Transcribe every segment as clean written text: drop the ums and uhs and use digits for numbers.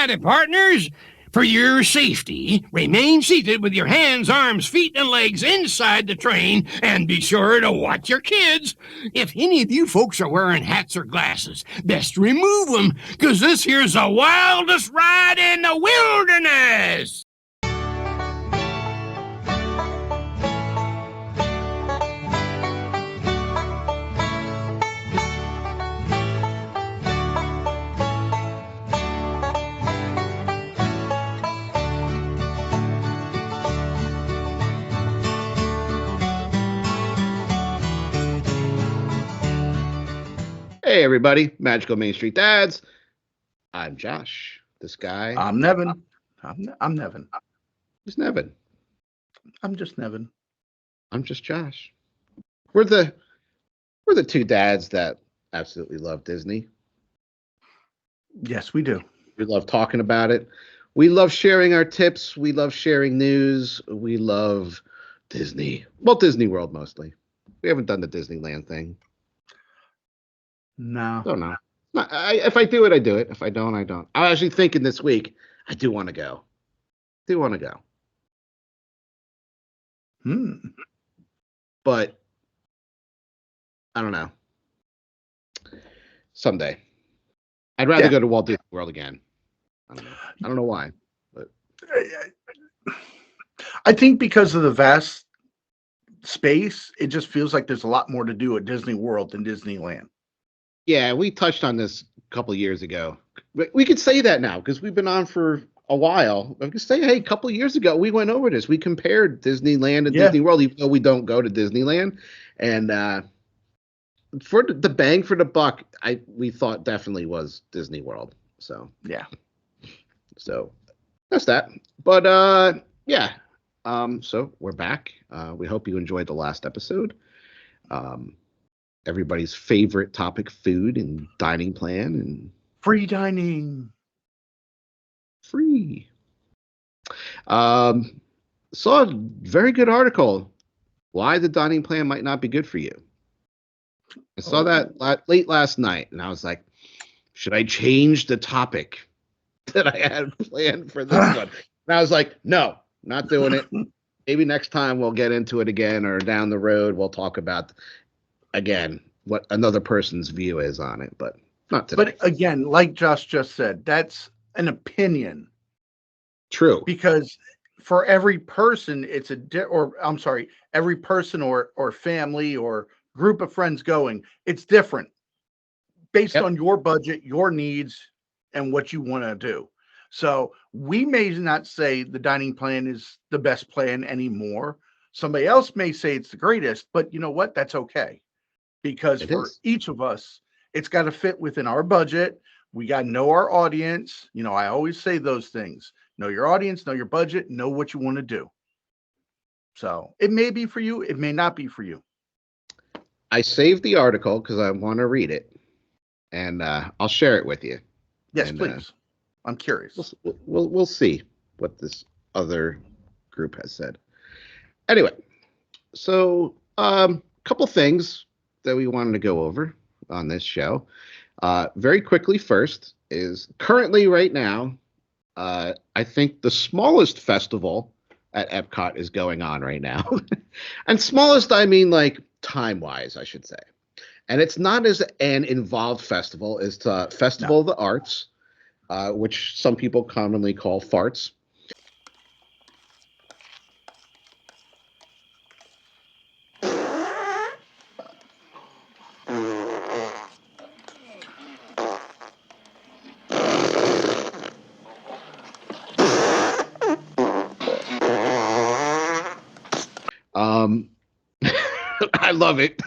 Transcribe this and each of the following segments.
righty, partners. For your safety, remain seated with your hands, arms, feet, and legs inside the train, and be sure to watch your kids. If any of you folks are wearing hats or glasses, best remove them, because this here's the wildest ride in the wilderness. Hey, everybody. Magical Main Street Dads. I'm Josh. This guy. I'm Nevin. I'm Nevin. Who's Nevin? I'm just Nevin. I'm just Josh. We're the two dads that absolutely love Disney. Yes, we do. We love talking about it. We love sharing our tips. We love sharing news. We love Disney. Well, Disney World mostly. We haven't done the Disneyland thing. No. Don't know. If I do it, I do it. If I don't, I don't. I'm actually thinking this week, I do want to go. But I don't know. Someday. I'd rather go to Walt Disney World again. I don't know why. But I think because of the vast space, it just feels like there's a lot more to do at Disney World than Disneyland. Yeah, we touched on this a couple of years ago. We could say that now because we've been on for a while. I could say, hey, a couple of years ago, we went over this. We compared Disneyland and Disney World, even though we don't go to Disneyland. And for the bang for the buck, we thought definitely was Disney World. So, yeah. So that's that. But, so we're back. We hope you enjoyed the last episode. Everybody's favorite topic, food and dining plan and free dining. Free. Saw a very good article. Why the dining plan might not be good for you. I saw that late last night, and I was like, should I change the topic that I had planned for this one? And I was like, no, not doing it. Maybe next time we'll get into it again, or down the road we'll talk about again what another person's view is on it, but not today. But again, like Josh just said, that's an opinion. True. Because for every person, it's every person or family or group of friends going, it's different based on your budget, your needs, and what you want to do. So we may not say the dining plan is the best plan anymore. Somebody else may say it's the greatest, but you know what? That's okay. Because for each of us, it's got to fit within our budget. We got to know our audience. You know, I always say those things. Know your audience, know your budget, know what you want to do. So it may be for you. It may not be for you. I saved the article because I want to read it. And I'll share it with you. Yes, please. I'm curious. We'll see what this other group has said. Anyway, so a couple things that we wanted to go over on this show. Very quickly, first is currently right now, I think the smallest festival at Epcot is going on right now. And smallest, I mean like time-wise, I should say. And it's not as an involved festival as the Festival of the Arts, which some people commonly call farts. I love it.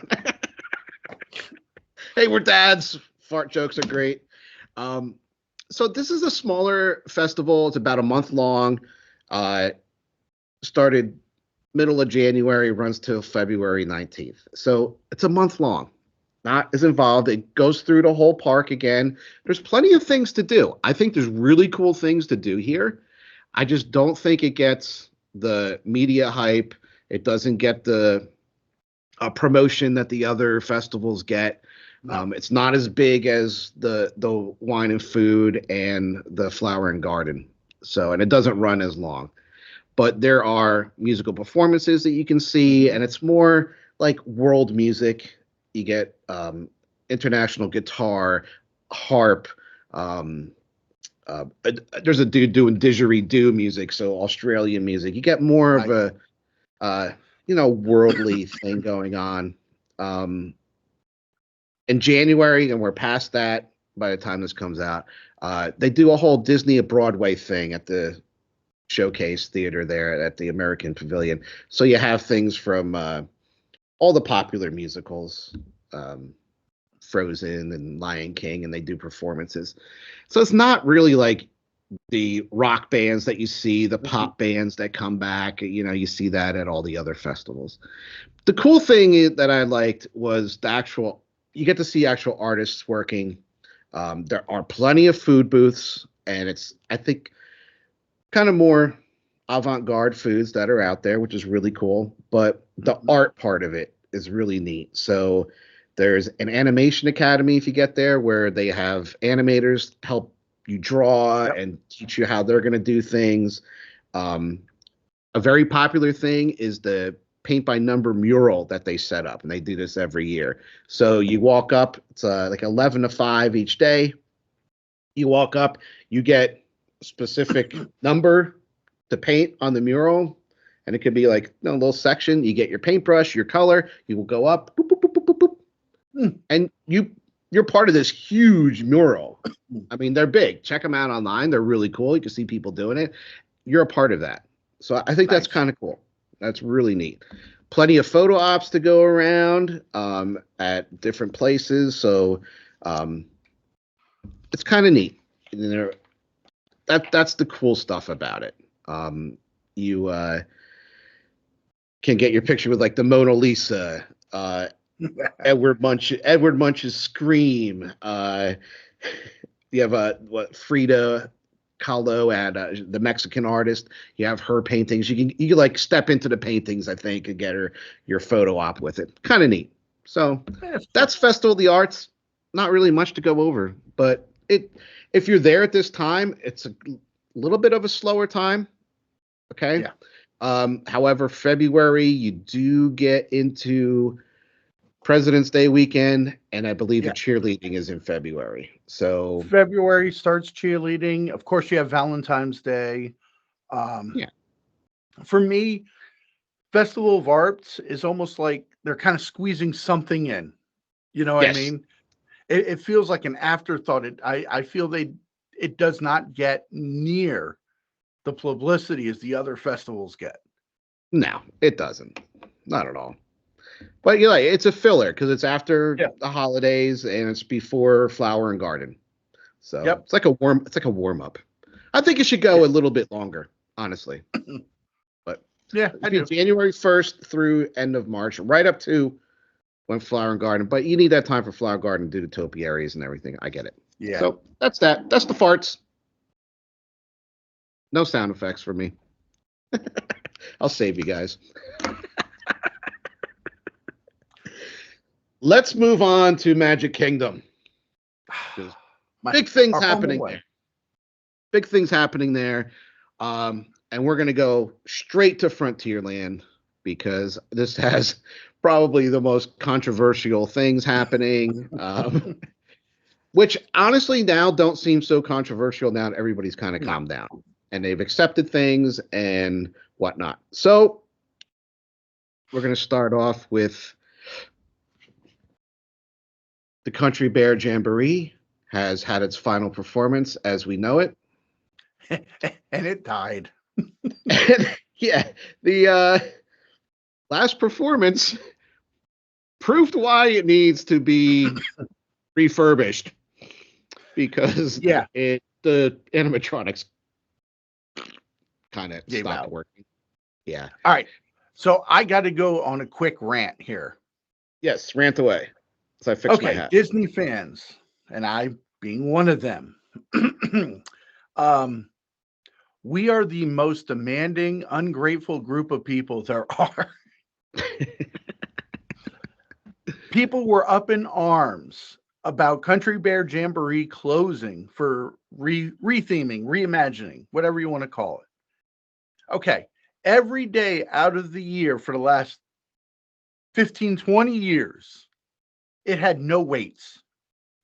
Hey, we're dads. Fart jokes are great. So this is a smaller festival. It's about a month long. Started middle of January, runs till February 19th. So it's a month long. Not as involved. It goes through the whole park again. There's plenty of things to do. I think there's really cool things to do here. I just don't think it gets the media hype. It doesn't get the promotion that the other festivals get. No. It's not as big as the wine and food and the flower and garden. So, and it doesn't run as long. But there are musical performances that you can see, and it's more like world music. You get international guitar, harp. Um, there's a dude doing didgeridoo music, so Australian music. You get more of a worldly thing going on. In January, and we're past that by the time this comes out. They do a whole Disney Broadway thing at the Showcase Theater there at the American Pavilion. So you have things from all the popular musicals, Frozen and Lion King, and they do performances. So it's not really like the rock bands that you see, the pop bands that come back. You see that at all the other festivals. The cool thing that I liked was you get to see actual artists working. There are plenty of food booths, and it's, I think, kind of more avant-garde foods that are out there, which is really cool. But the art part of it is really neat. So there's an animation academy if you get there, where they have animators help you draw and teach you how they're going to do things. A very popular thing is the paint by number mural that they set up, and they do this every year. So you walk up, it's like 11 to 5 each day. You walk up, you get a specific number to paint on the mural, and it could be like a little section. You get your paintbrush, your color, you will go up, boop, boop, boop, boop, boop, boop, and you're part of this huge mural. I mean, they're big. Check them out online. They're really cool. You can see people doing it. You're a part of that. So I think that's kind of cool. That's really neat. Plenty of photo ops to go around at different places. So it's kind of neat. That's the cool stuff about it. You can get your picture with like the Mona Lisa, Edward Munch's Scream. You have Frida Kahlo and the Mexican artist. You have her paintings. You can like step into the paintings, I think, and get your photo op with it. Kind of neat. So that's Festival of the Arts. Not really much to go over, but if you're there at this time, it's a little bit of a slower time. Okay. Yeah. However, February, you do get into President's Day weekend, and I believe the cheerleading is in February. So February starts cheerleading. Of course, you have Valentine's Day. For me, Festival of Arts is almost like they're kind of squeezing something in. You know what I mean? It feels like an afterthought. I feel it does not get near the publicity as the other festivals get. No, it doesn't. Not at all. But it's a filler because it's after the holidays and it's before Flower and Garden. So it's like a warm up. I think it should go a little bit longer, honestly. But January 1st through end of March, right up to when Flower and Garden. But you need that time for Flower and Garden due to topiaries and everything. I get it. Yeah. So that's that. That's the farts. No sound effects for me. I'll save you guys. Let's move on to Magic Kingdom. Big things happening there. Big things happening there. And we're going to go straight to Frontierland because this has probably the most controversial things happening, which honestly now don't seem so controversial now that everybody's kind of calmed down and they've accepted things and whatnot. So we're going to start off with the Country Bear Jamboree has had its final performance as we know it. And it died. The last performance proved why it needs to be refurbished because the animatronics kind of stopped working. Yeah. All right. So I got to go on a quick rant here. Yes, rant away. So I fixed my hat. Disney fans, and I being one of them, we are the most demanding, ungrateful group of people there are. People were up in arms about Country Bear Jamboree closing for retheming, reimagining, whatever you want to call it. Okay. Every day out of the year for the last 15, 20 years, it had no waits,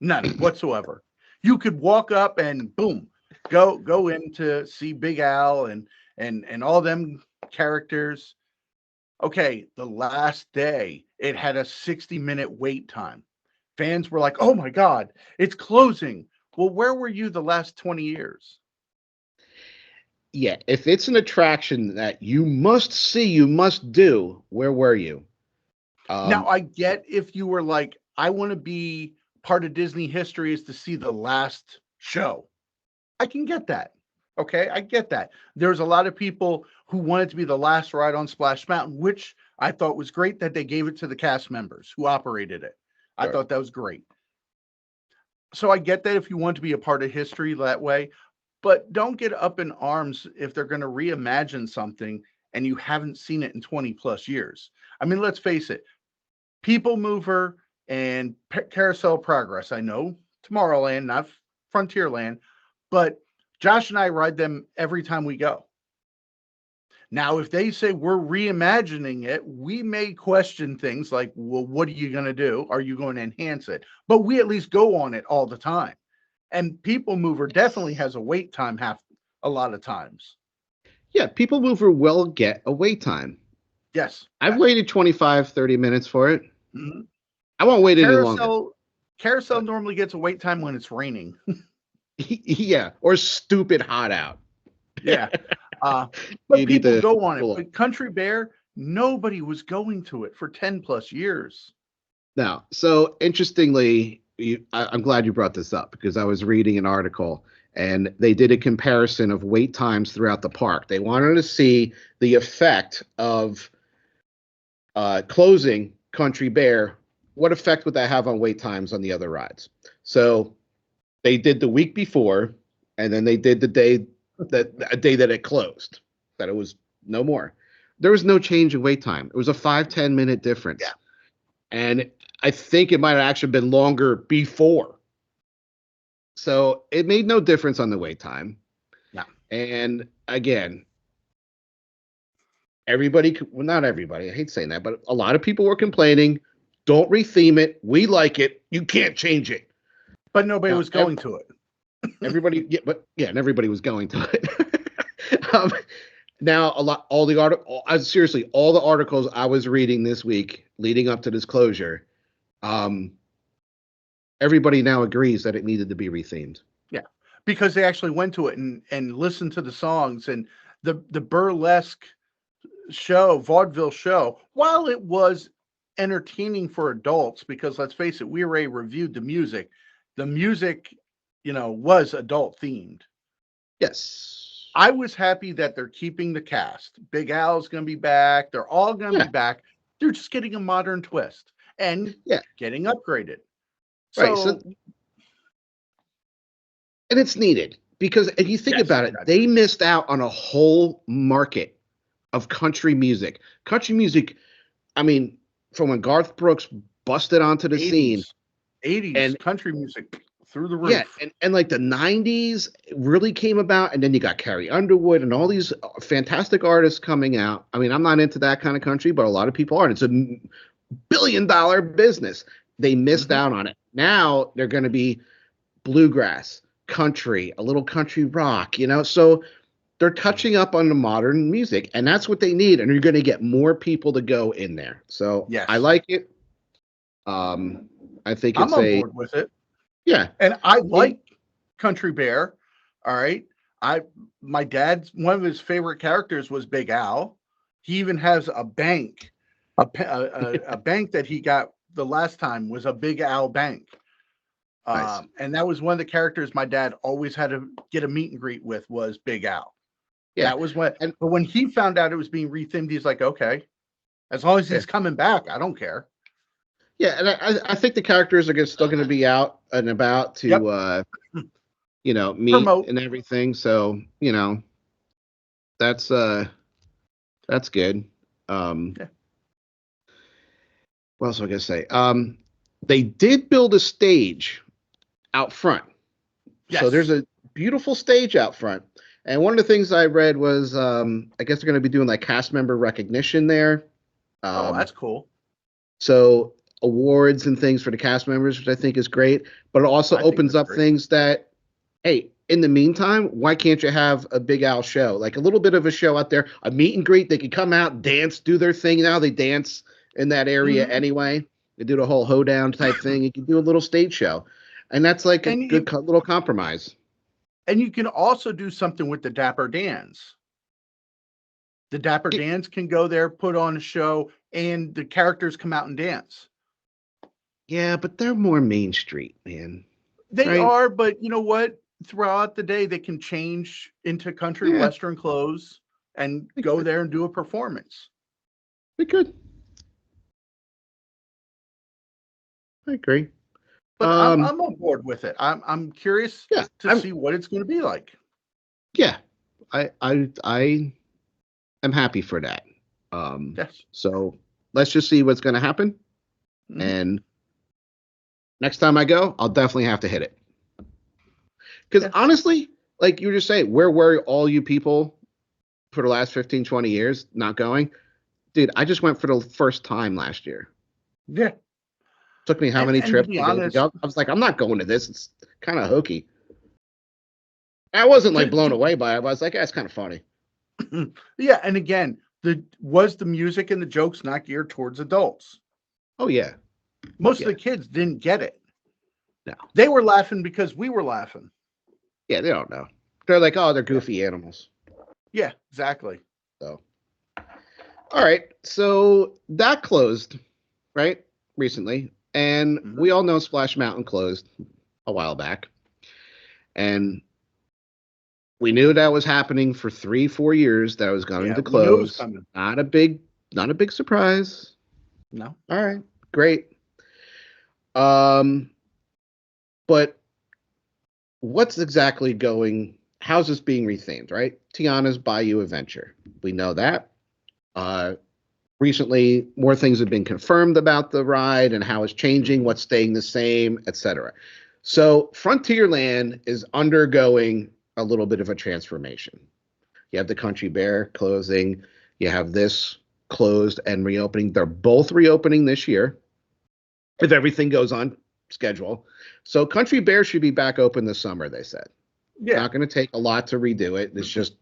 none whatsoever. You could walk up and boom, go in to see Big Al and all them characters. Okay, the last day, it had a 60-minute wait time. Fans were like, "Oh my God, it's closing." Well, where were you the last 20 years? Yeah, if it's an attraction that you must see, you must do, where were you? Now, I get if you were like, "I want to be part of Disney history is to see the last show." I can get that. Okay, I get that. There's a lot of people who wanted to be the last ride on Splash Mountain, which I thought was great that they gave it to the cast members who operated it. I Sure. thought that was great. So I get that if you want to be a part of history that way, but don't get up in arms if they're going to reimagine something and you haven't seen it in 20 plus years. I mean, let's face it, People Mover and Carousel Progress. I know Tomorrowland, not Frontierland, but Josh and I ride them every time we go. Now, if they say we're reimagining it, we may question things like, well, what are you going to do? Are you going to enhance it? But we at least go on it all the time. And People Mover definitely has a wait time a lot of times. Yeah, People Mover will get a wait time. Yes. I've waited 25, 30 minutes for it. Mhm. I won't wait any longer. Carousel normally gets a wait time when it's raining. Yeah, or stupid hot out. Yeah. But You need people to go on it. cool But Country Bear, nobody was going to it for 10 plus years. Now, so interestingly, I'm glad you brought this up because I was reading an article and they did a comparison of wait times throughout the park. They wanted to see the effect of closing Country Bear. What effect would that have on wait times on the other rides? So they did the week before, and then they did the day that it closed, that it was no more. There was no change in wait time. It was a 5-10 minute difference. Yeah. And I think it might have actually been longer before. So it made no difference on the wait time. No. And again, well, not everybody, I hate saying that, but a lot of people were complaining, don't retheme it. We like it. You can't change it. But nobody was going to it. Everybody, and everybody was going to it. Now, all the articles I was reading this week leading up to this closure, everybody now agrees that it needed to be rethemed. Yeah, because they actually went to it and listened to the songs and the burlesque show, vaudeville show. While it was entertaining for adults, because let's face it, we already reviewed the music. The music, was adult themed. Yes. I was happy that they're keeping the cast. Big Al's going to be back. They're all going to be back. They're just getting a modern twist and getting upgraded. Right. So, and it's needed because if you think about it, they missed out on a whole market of country music. Country music, I mean, from when Garth Brooks busted onto the scene. 80s and country music through the roof. Yeah, and like the 90s really came about, and then you got Carrie Underwood and all these fantastic artists coming out. I mean, I'm not into that kind of country, but a lot of people are. It's a billion-dollar business. They missed out on it. Now they're going to be bluegrass, country, a little country rock, so they're touching up on the modern music, and that's what they need, and you're going to get more people to go in there. So I like it. I think I'm on board with it. Yeah. And I like Country Bear. All right. My dad's one of his favorite characters was Big Al. He even has a bank, a bank that he got the last time was a Big Al bank. Nice. And that was one of the characters my dad always had to get a meet and greet with was Big Al. Yeah. That was but when he found out it was being rethemed, he's like, okay, as long as he's coming back, I don't care. Yeah, and I think the characters are still going to be out and about to, meet promote and everything. So, that's good. what else was I gonna say? They did build a stage out front. So Yes. there's a beautiful stage out front. And one of the things I read was I guess they're going to be doing like cast member recognition there. Oh, that's cool. So awards and things for the cast members, which I think is great. But it also I think opens that's up great. things that, hey, in the meantime, why can't you have a Big Al show? Like a little bit of a show out there, a meet and greet. They could come out, dance, do their thing. Now they dance in that area Mhm. anyway. They do the whole hoedown type thing. You can do a little stage show. And that's like a And good little compromise. And you can also do something with the Dapper Dans. The Dapper Dans can go there, put on a show, and the characters come out and dance. Yeah, but they're more Main Street, man. They Right? are, but you know what? Throughout the day, they can change into country Yeah. western clothes and go there and do a performance. They could. I agree. But I'm on board with it. I'm curious Yeah, to see what it's going to be like. yeah. I am happy for that. Yes. So let's just see what's going to happen. Mhm. And next time I go, I'll definitely have to hit it. Because Yeah. honestly, like you were just saying, where were all you people for the last 15, 20 years not going? Dude, I just went for the first time last year. Yeah. Took me how many And to trips be to get to honest, go? I was like, I'm not going to this. It's kind of hokey. I wasn't like blown away by it, but I was like, yeah, it's kind of funny. yeah, and again, the music and the jokes not geared towards adults. Oh yeah. Most of the kids didn't get it. No. They were laughing because we were laughing. Yeah, they don't know. They're like, oh, they're goofy animals. Yeah, exactly. So, all right. So that closed, right, recently, and we all know Splash Mountain closed a while back, and we knew that was happening for 3-4 years. That was going to we knew it was close. coming. Not a big surprise. No. All right, great. But what's exactly going? How's this being rethemed? Right, Tiana's Bayou Adventure. We know that. Recently, more things have been confirmed about the ride and how it's changing, what's staying the same, etc. So Frontierland is undergoing a little bit of a transformation. You have the Country Bear closing. You have this closed and reopening. They're both reopening this year if everything goes on schedule. So Country Bear should be back open this summer, they said. Yeah. Not going to take a lot to redo it. It's just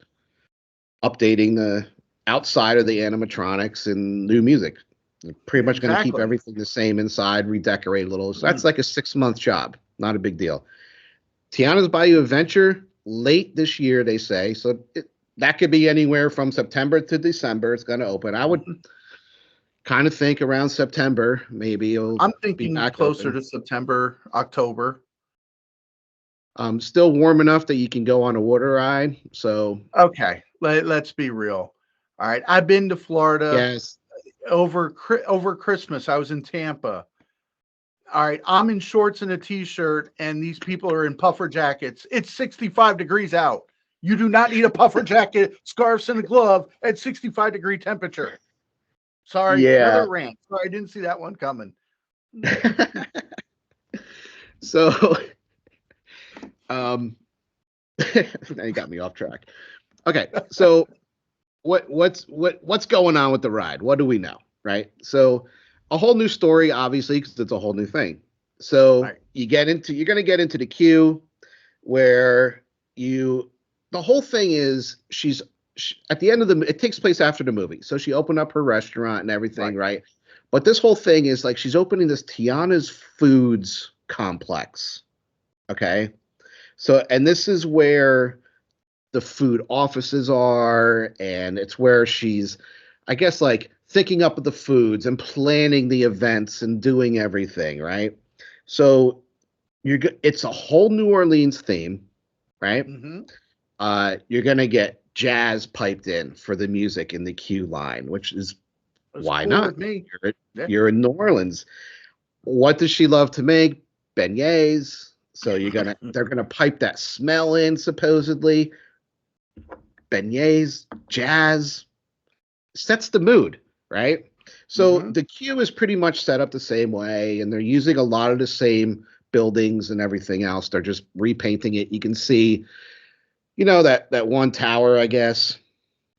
updating the outside of the animatronics and new music. They're pretty much going to keep everything the same inside, redecorate a little. So that's like a 6-month job. Not a big deal. Tiana's Bayou Adventure, late this year, they say. So that could be anywhere from September to December. It's going to open. I would kind of think around September, maybe. I'm thinking closer to September, October. Still warm enough that you can go on a water ride. So okay, let's be real. All right, I've been to Florida. Yes. Over Christmas, I was in Tampa. All right, I'm in shorts and a t-shirt, and these people are in puffer jackets. It's 65 degrees out. You do not need a puffer jacket, scarves, and a glove at 65-degree temperature. Sorry, another rant. Sorry, I didn't see that one coming. So, now you got me off track. Okay, so what's going on with the ride? What do we know, right? So, a whole new story, obviously, because it's a whole new thing. So you're going to get into the queue where the whole thing is at the end of it takes place after the movie. So she opened up her restaurant and everything, right? But this whole thing is like she's opening this Tiana's Foods complex. Okay. So, and this is where the food offices are, and it's where she's, I guess, like thinking up the foods and planning the events and doing everything, right? So it's a whole New Orleans theme, right? You're gonna get jazz piped in for the music in the queue line, which is why cool not? with me. You're in New Orleans. What does she love to make? Beignets. So they're gonna pipe that smell in, supposedly. Beignets, jazz, sets the mood, right? So the queue is pretty much set up the same way, and they're using a lot of the same buildings and everything else. They're just repainting it. You can see, that one tower, I guess.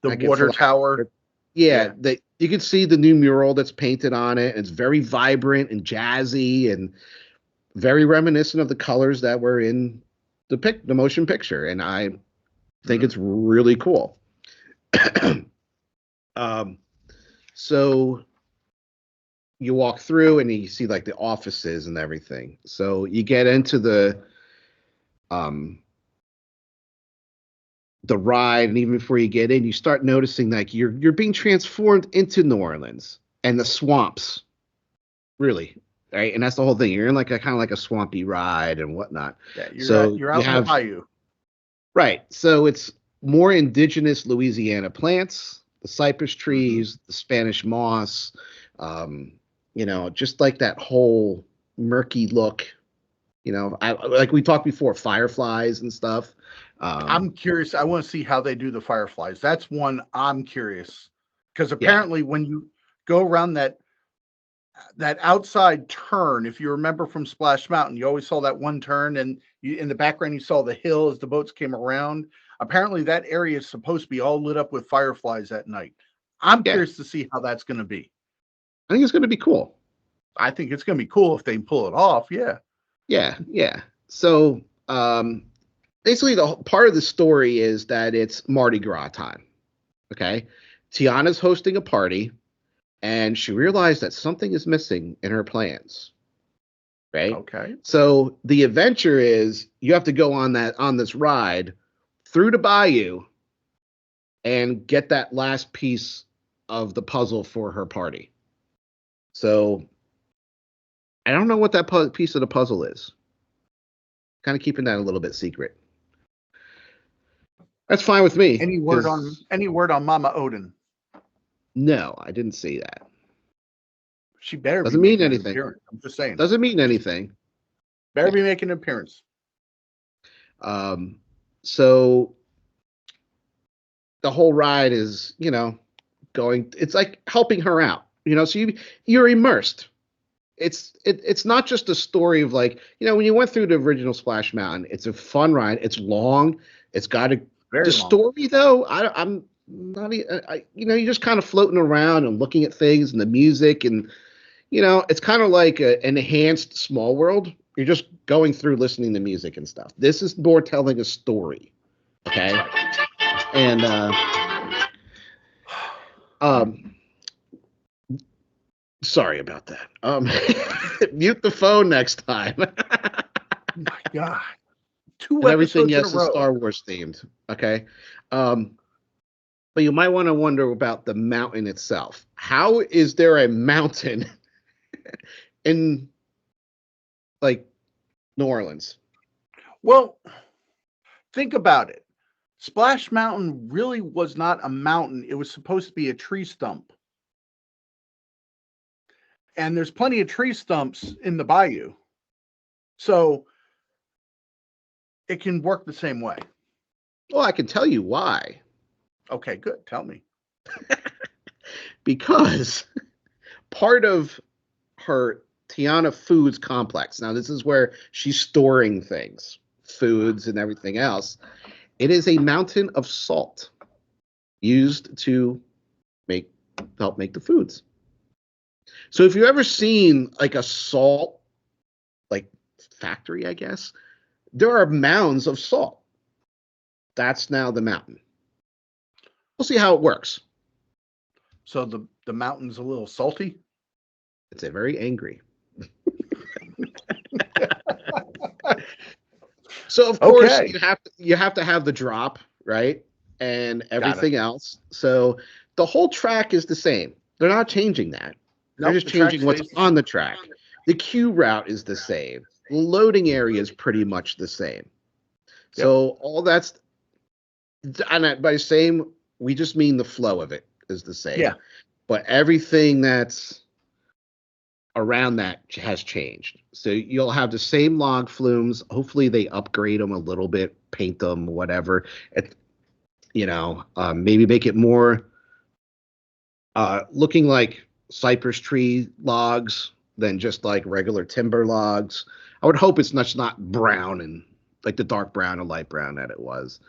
The water tower. Yeah, you can see the new mural that's painted on it. It's very vibrant and jazzy and very reminiscent of the colors that were in the motion picture, and I think it's really cool. So you walk through and you see like the offices and everything. So you get into the ride, and even before you get in, you start noticing like you're being transformed into New Orleans and the swamps, really, right? And that's the whole thing. You're in like a kind of like a swampy ride and whatnot. Yeah, you're out in the bayou. Right. So it's more indigenous Louisiana plants, the cypress trees, the Spanish moss, just like that whole murky look. Like we talked before, fireflies and stuff. I'm curious. I want to see how they do the fireflies. That's one I'm curious, because apparently when you go around that outside turn, if you remember from Splash Mountain, you always saw that one turn, and in the background you saw the hill as the boats came around. Apparently that area is supposed to be all lit up with fireflies at night. I'm curious to see how that's going to be. I think it's going to be cool. I think it's going to be cool if they pull it off. Yeah. So basically the part of the story is that it's Mardi Gras time. Okay. Tiana's hosting a party, and she realized that something is missing in her plans. Right. Okay. So the adventure is you have to go on this ride through the bayou and get that last piece of the puzzle for her party. So I don't know what that piece of the puzzle is. Kind of keeping that a little bit secret. That's fine with me. Any word on Mama Odin? No, I didn't see that. She better doesn't be mean anything. I'm just saying. Doesn't mean anything. Better be making an appearance. So the whole ride is, going. It's like helping her out. So you're immersed. It's not just a story of like, when you went through the original Splash Mountain, it's a fun ride. It's long. It's got the story though. I'm not. You're just kind of floating around and looking at things and the music, and it's kind of like an enhanced Small World. You're just going through listening to music and stuff. This is more telling a story. Okay. And sorry about that. Mute the phone next time. Oh my God. And everything, yes, is Star Wars themed. Okay. But you might want to wonder about the mountain itself. How is there a mountain in like New Orleans? Well, think about it. Splash Mountain really was not a mountain. It was supposed to be a tree stump. And there's plenty of tree stumps in the bayou. So it can work the same way. Well, I can tell you why. Okay, good. Tell me. Because part of her Tiana Foods complex, now this is where she's storing things, foods and everything else. It is a mountain of salt used to help make the foods. So if you've ever seen like a salt like factory, I guess, there are mounds of salt. That's now the mountain. We'll see how it works. So the mountain's a little salty? It's a very angry. So of course you have to have the drop, right? And everything else. So the whole track is the same. They're not changing that. They're just changing what's on the track. The queue route is the same. The loading area is pretty much the same. Yep. So all that's, and by same, we just mean the flow of it is the same. Yeah. But everything that's around that has changed. So you'll have the same log flumes. Hopefully they upgrade them a little bit, paint them, whatever. Maybe make it more looking like cypress tree logs than just like regular timber logs. I would hope it's not brown and like the dark brown or light brown that it was.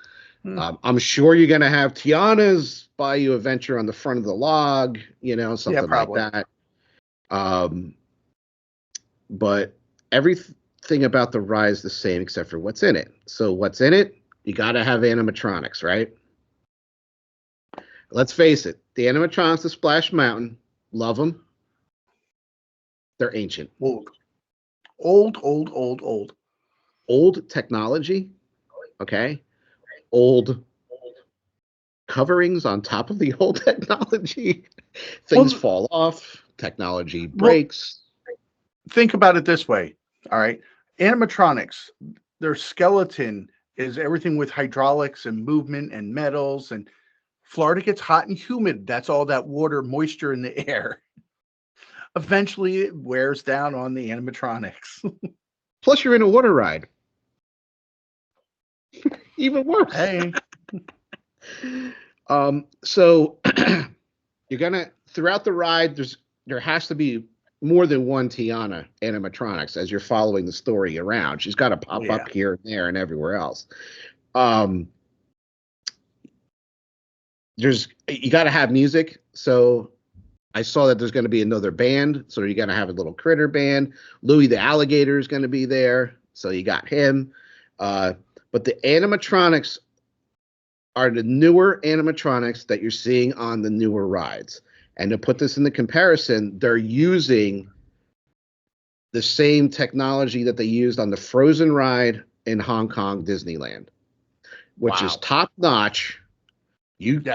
I'm sure you're going to have Tiana's Bayou Adventure on the front of the log, something like that. But everything about the ride is the same except for what's in it. So what's in it? You got to have animatronics, right? Let's face it. The animatronics of Splash Mountain, love them. They're ancient. Old technology, okay? Old coverings on top of the old technology. Things fall off. Technology breaks. Think about it this way, all right? Animatronics, their skeleton is everything with hydraulics and movement and metals, and Florida gets hot and humid. That's all that water, moisture in the air. Eventually, it wears down on the animatronics. Plus, you're in a water ride. Even worse. Hey. So you're gonna throughout the ride. There has to be more than one Tiana animatronics as you're following the story around. She's got to pop up here and there and everywhere else. You got to have music. So I saw that there's going to be another band. So you're going to have a little critter band. Louie the alligator is going to be there. So you got him. But the animatronics are the newer animatronics that you're seeing on the newer rides. And to put this into comparison, they're using the same technology that they used on the Frozen ride in Hong Kong Disneyland, which is top notch.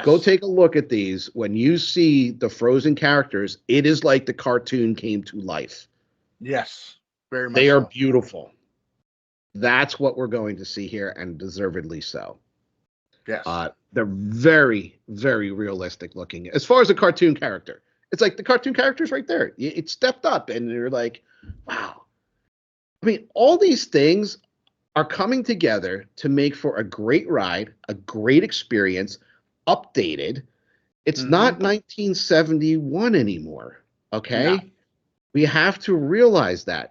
Go take a look at these. When you see the Frozen characters, it is like the cartoon came to life. Yes, very much. They are beautiful. That's what we're going to see here, and deservedly so. Yes. They're very, very realistic looking. As far as a cartoon character, it's like the cartoon character's right there. It stepped up, and you're like, wow. I mean, all these things are coming together to make for a great ride, a great experience, updated. It's not 1971 anymore, okay? No. We have to realize that.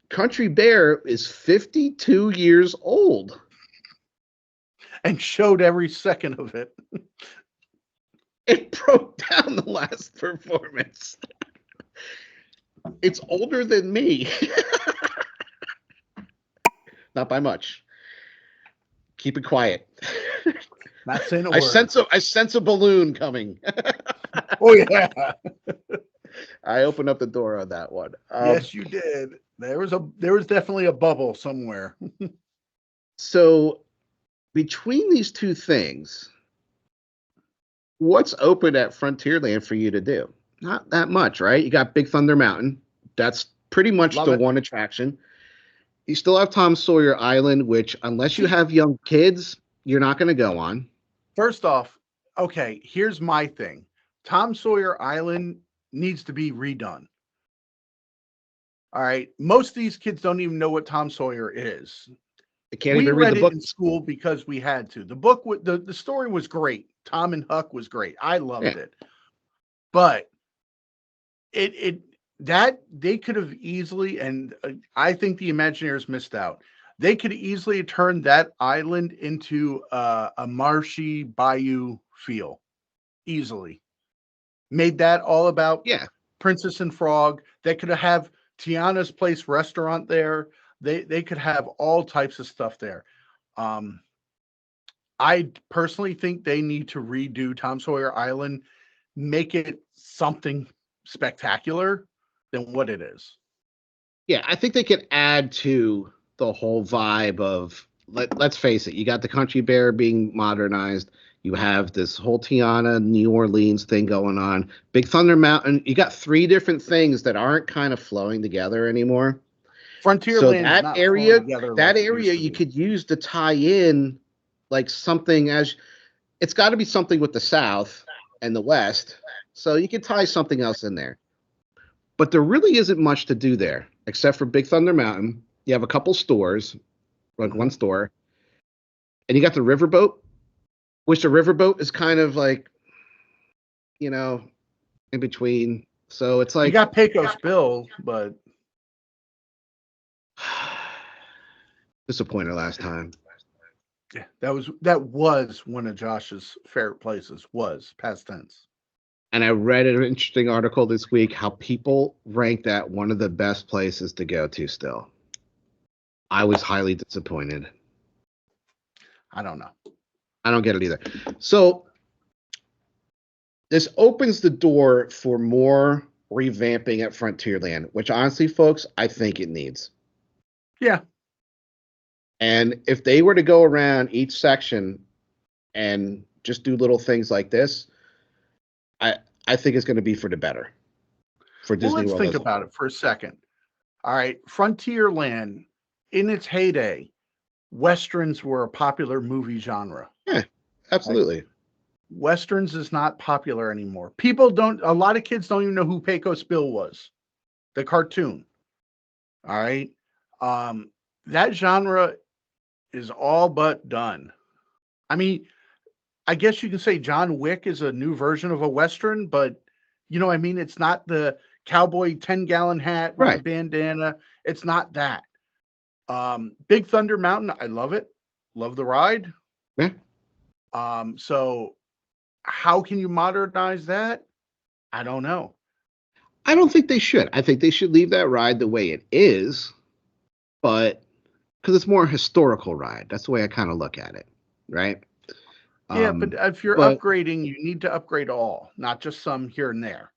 Country Bear is 52 years old. And showed every second of it. It broke down the last performance. It's older than me. Not by much. Keep it quiet. Not saying a word. I sense a balloon coming. Oh yeah. I opened up the door on that one. Yes, you did. There was definitely a bubble somewhere. So between these two things, what's open at Frontierland for you to do? Not that much, right? You got Big Thunder Mountain. That's pretty much one attraction. You still have Tom Sawyer Island, which unless you have young kids, you're not going to go on. First off, okay, here's my thing. Tom Sawyer Island needs to be redone. All right. Most of these kids don't even know what Tom Sawyer is. They can't even read the book in school because we had to. The book, the story was great. Tom and Huck was great. I loved it. But that they could have easily, and I think the Imagineers missed out. They could easily turn that island into a marshy bayou feel. Easily. Made that all about Princess and Frog. They could have Tiana's Place restaurant there. They could have all types of stuff there. I personally think they need to redo Tom Sawyer Island, make it something spectacular than what it is. Yeah, I think they could add to the whole vibe of, let's face it, you got the Country Bear being modernized. You have this whole Tiana, New Orleans thing going on. Big Thunder Mountain. You got three different things that aren't kind of flowing together anymore. Frontierland. So that area you could use to tie in like something it's got to be something with the South and the West. So you could tie something else in there. But there really isn't much to do there except for Big Thunder Mountain. You have a couple stores, like one store, and you got the riverboat, which the riverboat is kind of like, in between So it's You like got Pecos Bill, but disappointed last time. yeah, that was one of Josh's favorite places. Was past tense. And I read an interesting article this week how people rank that one of the best places to go to still. I was highly disappointed. I don't know. I don't get it either. So this opens the door for more revamping at Frontierland, which honestly, folks, I think it needs. Yeah, And if they were to go around each section and just do little things like this, I think it's going to be for the better for well, Disney let's World. think about it for a second. All right, Frontierland, in its heyday, westerns were a popular movie genre. Yeah, absolutely. Westerns is not popular anymore. People don't. A lot of kids don't even know who Pecos Bill was, the cartoon. All right, that genre is all but done. I mean, I guess you can say John Wick is a new version of a Western, but you know what I mean? It's not the cowboy 10-gallon hat with the Right. bandana. It's not that. Big Thunder Mountain, I love it. Love the ride. Yeah. So how can you modernize that? I don't know. I don't think they should. I think they should leave that ride the way it is, but because it's more a historical ride. That's the way I kind of look at it, right? Yeah, but if you're But upgrading, you need to upgrade all, not just some here and there.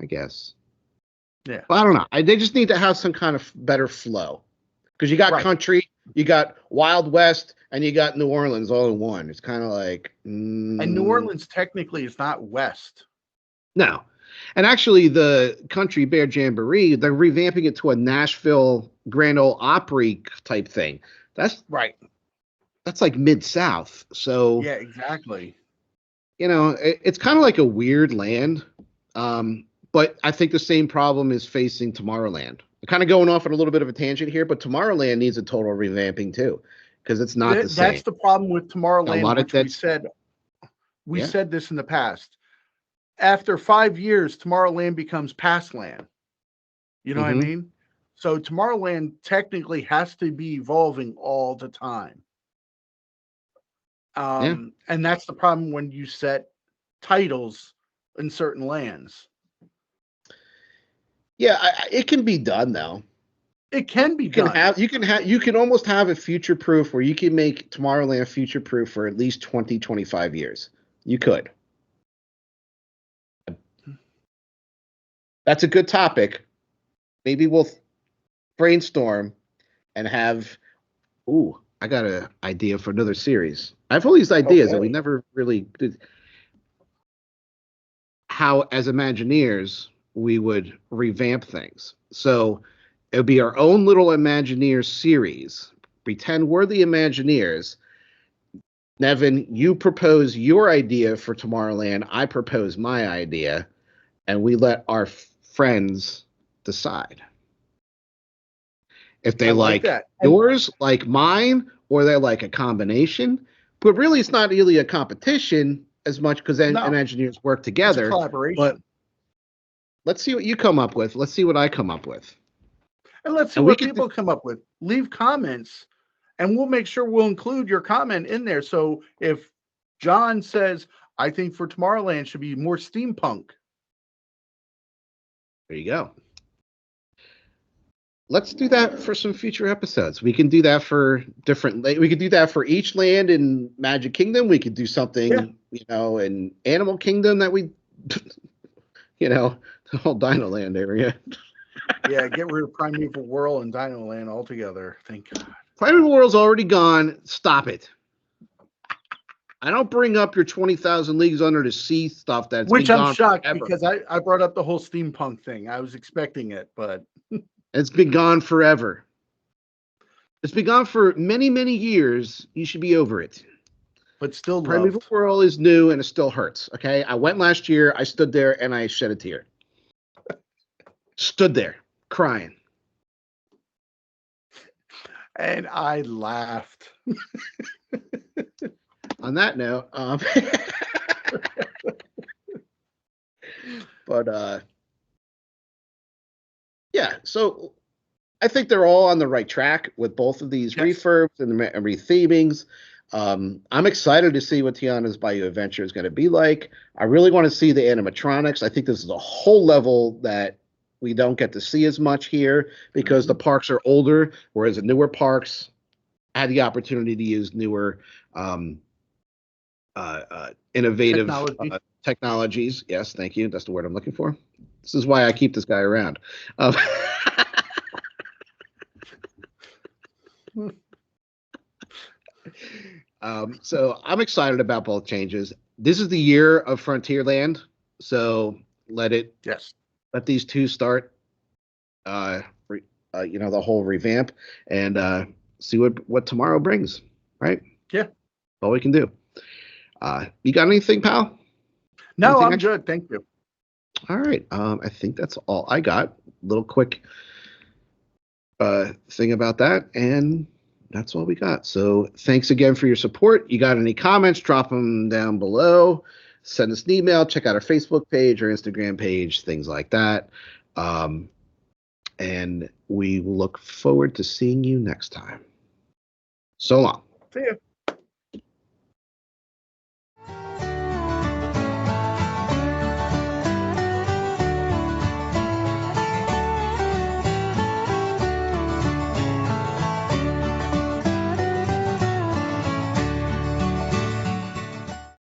I guess. Yeah. Well, I don't know. They just need to have some kind of better flow because you got Right. country, you got Wild West, and you got New Orleans all in one. It's kind of like And New Orleans technically is not west. no. And actually, the Country Bear Jamboree, they're revamping it to a Nashville Grand Ole Opry type thing. That's Right. like Mid-South. So Yeah, exactly. it's kind of like a weird land. But I think the same problem is facing Tomorrowland. I'm kind of going off on a little bit of a tangent here, but Tomorrowland needs a total revamping too, because it's not the same. That's the problem with Tomorrowland, which we Yeah. said this in the past. After 5 years, Tomorrowland becomes Pastland. You know what I Mhm. mean? So Tomorrowland technically has to be evolving all the time. And that's the problem when you set titles in certain lands. Yeah, it can be done though. It can be done. You can almost have it future proof where you can make Tomorrowland future proof for at least 20, 25 years. You could. That's a good topic. Maybe we'll brainstorm and have. Ooh, I got an idea for another series. I have all these ideas that we never really did. How, as Imagineers, we would revamp things. So it would be our own little Imagineer series. Pretend we're the Imagineers. Nevin, you propose your idea for Tomorrowland. I propose my idea, and we let our friends decide if they like that. yours, like mine, or they like a combination. But really, it's not really a competition as much because Imagineers work together. It's a collaboration. But let's see what you come up with. Let's see what I come up with. And let's see what people come up with. Leave comments, and we'll make sure we'll include your comment in there. So if John says, I think for Tomorrowland should be more steampunk. There you go. Let's do that for some future episodes. We can do that for we could do that for each land in Magic Kingdom. We could do something, in Animal Kingdom that we, the whole Dino Land area. Yeah, get rid of Primeval World and Dino Land altogether. Thank God. Primeval World's already gone. Stop it. I don't bring up your 20,000 Leagues Under the Sea stuff that's Which been I'm gone shocked forever. because I brought up the whole steampunk thing. I was expecting it, but it's been gone forever. It's been gone for many, many years. You should be over it. But still Primeval World is new and it still hurts. Okay. I went last year. I stood there and I shed a tear. Stood there crying. And I laughed. On that note, But yeah, so I think they're all on the right track with both of these refurbs and rethemings. I'm excited to see what Tiana's Bayou Adventure is going to be like. I really want to see the animatronics. I think this is a whole level that we don't get to see as much here because the parks are older, whereas the newer parks had the opportunity to use newer innovative technologies. Yes, thank you. That's the word I'm looking for. This is why I keep this guy around. So I'm excited about both changes. This is the year of Frontierland, so let these two start. The whole revamp and see what tomorrow brings. Right? Yeah. All we can do. You got anything, pal? No, anything I'm good. Thank you. All right. I think that's all I got. Little quick thing about that, and that's all we got. So thanks again for your support. You got any comments, drop them down below. Send us an email. Check out our Facebook page or Instagram page, things like that. And we look forward to seeing you next time. So long. See ya.